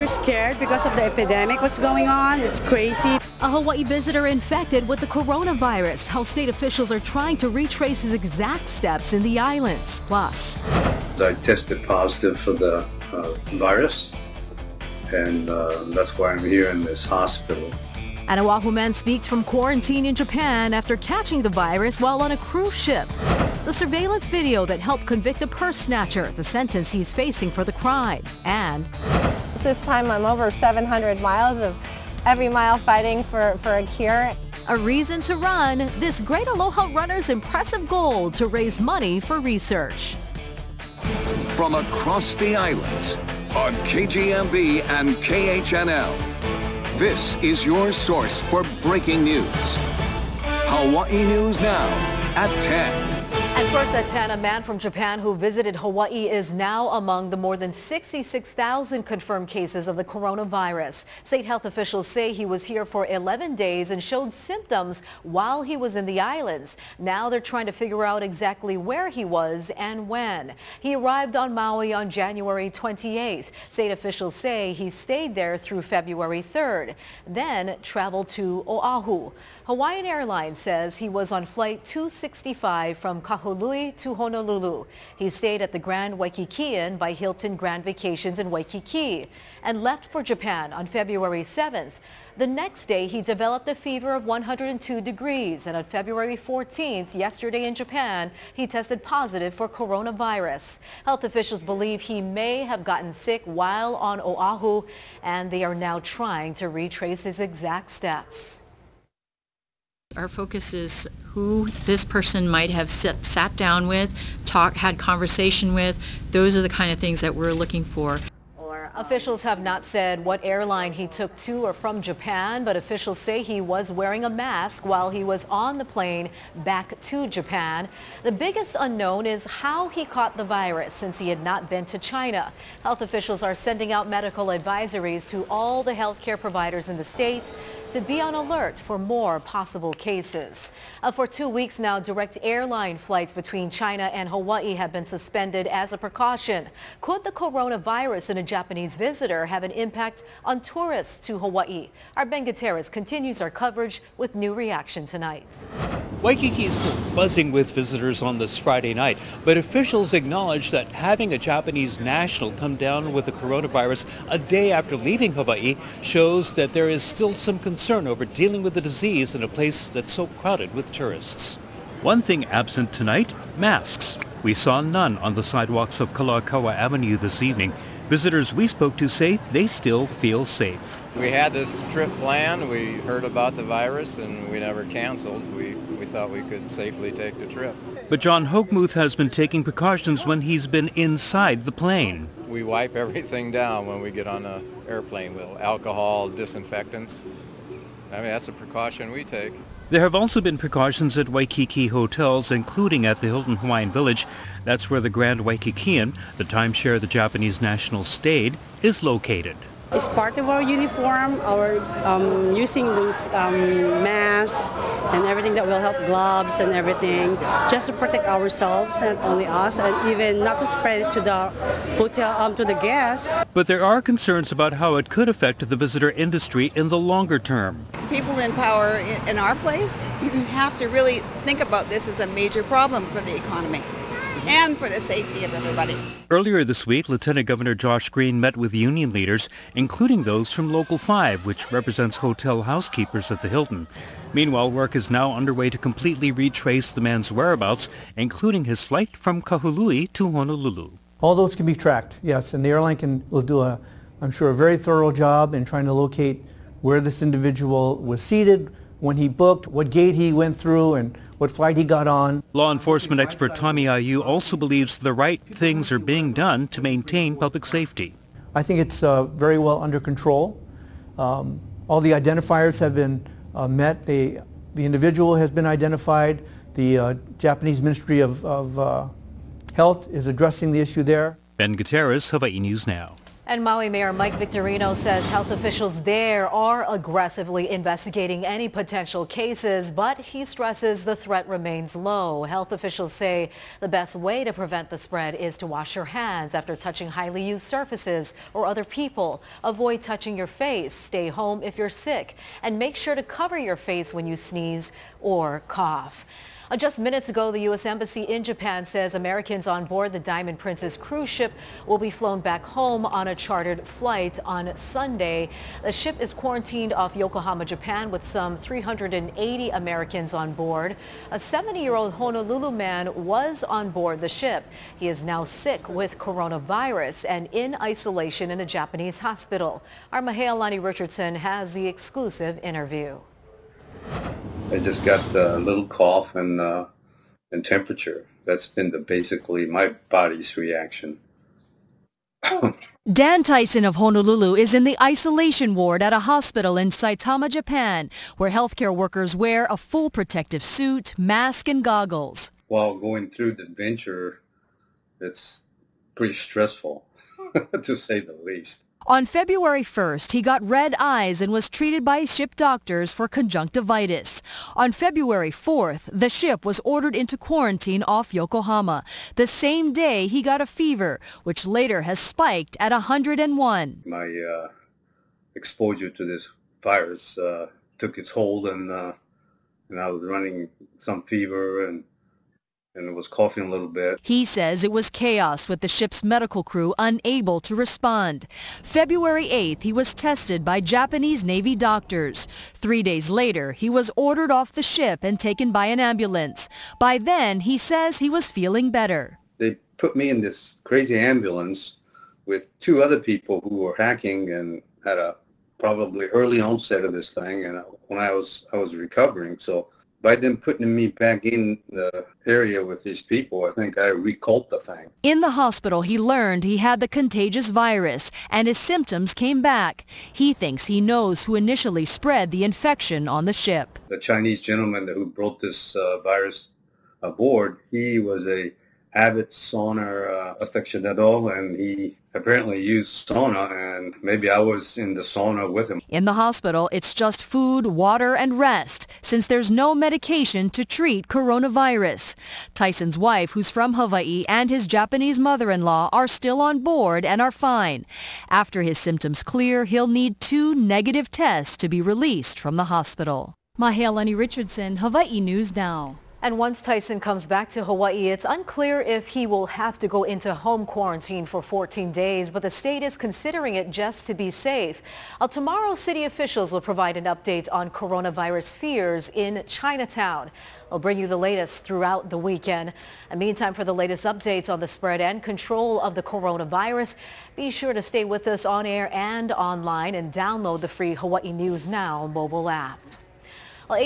We're scared because of the epidemic, what's going on. It's crazy. A Hawaii visitor infected with the coronavirus. How state officials are trying to retrace his exact steps in the islands. Plus, I tested positive for the virus, and that's why I'm here in this hospital. An Oahu man speaks from quarantine in Japan after catching the virus while on a cruise ship. The surveillance video that helped convict a purse snatcher, the sentence he's facing for the crime. And this time I'm over 700 miles of every mile fighting for a cure. A reason to run, this Great Aloha runner's impressive goal to raise money for research. From across the islands on KGMB and KHNL. This is your source for breaking news. Hawaii News Now at 10. And first at 10, a man from Japan who visited Hawaii is now among the more than 66,000 confirmed cases of the coronavirus. State health officials say he was here for 11 days and showed symptoms while he was in the islands. Now they're trying to figure out exactly where he was and when. He arrived on Maui on January 28th. State officials say he stayed there through February 3rd, then traveled to Oahu. Hawaiian Airlines says he was on flight 265 from Kahului to Honolulu. He stayed at the Grand Waikiki Inn by Hilton Grand Vacations in Waikiki and left for Japan on February 7th. The next day, he developed a fever of 102 degrees, and on February 14th, yesterday in Japan, he tested positive for coronavirus. Health officials believe he may have gotten sick while on Oahu, and they are now trying to retrace his exact steps. Our focus is who this person might have sat down with, had conversation with. Those are the kind of things that we're looking for. Officials have not said what airline he took to or from Japan, but officials say he was wearing a mask while he was on the plane back to Japan. The biggest unknown is how he caught the virus since he had not been to China. Health officials are sending out medical advisories to all the healthcare providers in the state to be on alert for more possible cases. For 2 weeks now, direct airline flights between China and Hawaii have been suspended as a precaution. Could the coronavirus in a Japanese visitor have an impact on tourists to Hawaii? Our Ben Gutierrez continues our coverage with new reaction tonight. Waikiki is still buzzing with visitors on this Friday night, but officials acknowledge that having a Japanese national come down with the coronavirus a day after leaving Hawaii shows that there is still some concern over dealing with the disease in a place that's so crowded with tourists. One thing absent tonight, masks. We saw none on the sidewalks of Kalakaua Avenue this evening. Visitors we spoke to say they still feel safe. We had this trip planned, we heard about the virus, and we never canceled. We thought we could safely take the trip. But John Hochmuth has been taking precautions when he's been inside the plane. We wipe everything down when we get on an airplane with alcohol, disinfectants. I mean, that's a precaution we take. There have also been precautions at Waikiki hotels, including at the Hilton Hawaiian Village. That's where the Grand Waikiki Inn, the timeshare the Japanese national stayed, is located. It's part of our uniform, our using those masks and everything that will help, gloves and everything, just to protect ourselves, not only us, and even not to spread it to the hotel, to the guests. But there are concerns about how it could affect the visitor industry in the longer term. People in power in our place have to really think about this as a major problem for the economy and for the safety of everybody. Earlier this week, Lieutenant Governor Josh Green met with union leaders, including those from Local 5, which represents hotel housekeepers at the Hilton. Meanwhile, work is now underway to completely retrace the man's whereabouts, including his flight from Kahului to Honolulu. All those can be tracked, yes, and the airline will do I'm sure, a very thorough job in trying to locate where this individual was seated, when he booked, what gate he went through, and what flight he got on. Law enforcement expert Tommy Ayu also believes the right things are being done to maintain public safety. I think it's very well under control. All the identifiers have been met. The individual has been identified. The Japanese Ministry of Health is addressing the issue there. Ben Gutierrez, Hawaii News Now. And Maui Mayor Mike Victorino says health officials there are aggressively investigating any potential cases, but he stresses the threat remains low. Health officials say the best way to prevent the spread is to wash your hands after touching highly used surfaces or other people. Avoid touching your face, stay home if you're sick, and make sure to cover your face when you sneeze or cough. Just minutes ago, the U.S. Embassy in Japan says Americans on board the Diamond Princess cruise ship will be flown back home on a chartered flight on Sunday. The ship is quarantined off Yokohama, Japan, with some 380 Americans on board. A 70-year-old Honolulu man was on board the ship. He is now sick with coronavirus and in isolation in a Japanese hospital. Our Mahealani Richardson has the exclusive interview. I just got a little cough and temperature. That's been basically my body's reaction. Dan Tyson of Honolulu is in the isolation ward at a hospital in Saitama, Japan, where healthcare workers wear a full protective suit, mask, and goggles. While going through the adventure, it's pretty stressful, to say the least. On February 1st, he got red eyes and was treated by ship doctors for conjunctivitis. On February 4th, the ship was ordered into quarantine off Yokohama. The same day, he got a fever, which later has spiked at 101. My exposure to this virus took its hold, and I was running some fever and was coughing a little bit. He says it was chaos with the ship's medical crew unable to respond. February 8th, he was tested by Japanese Navy doctors. 3 days later, he was ordered off the ship and taken by an ambulance. By then, he says he was feeling better. They put me in this crazy ambulance with two other people who were hacking and had a probably early onset of this thing, and when I was recovering. So by them putting me back in the area with these people, I think I recalled the thing. In the hospital, he learned he had the contagious virus, and his symptoms came back. He thinks he knows who initially spread the infection on the ship. The Chinese gentleman who brought this virus aboard, he was a avid sauna aficionado, and he apparently used sauna, and maybe I was in the sauna with him. In the hospital, it's just food, water, and rest, since there's no medication to treat coronavirus. Tyson's wife, who's from Hawaii, and his Japanese mother-in-law are still on board and are fine. After his symptoms clear, he'll need 2 negative tests to be released from the hospital. Mahealani Richardson, Hawaii News Now. And once Tyson comes back to Hawaii, it's unclear if he will have to go into home quarantine for 14 days, but the state is considering it just to be safe. Tomorrow, city officials will provide an update on coronavirus fears in Chinatown. I'll bring you the latest throughout the weekend. And meantime, for the latest updates on the spread and control of the coronavirus, be sure to stay with us on air and online and download the free Hawaii News Now mobile app. Well,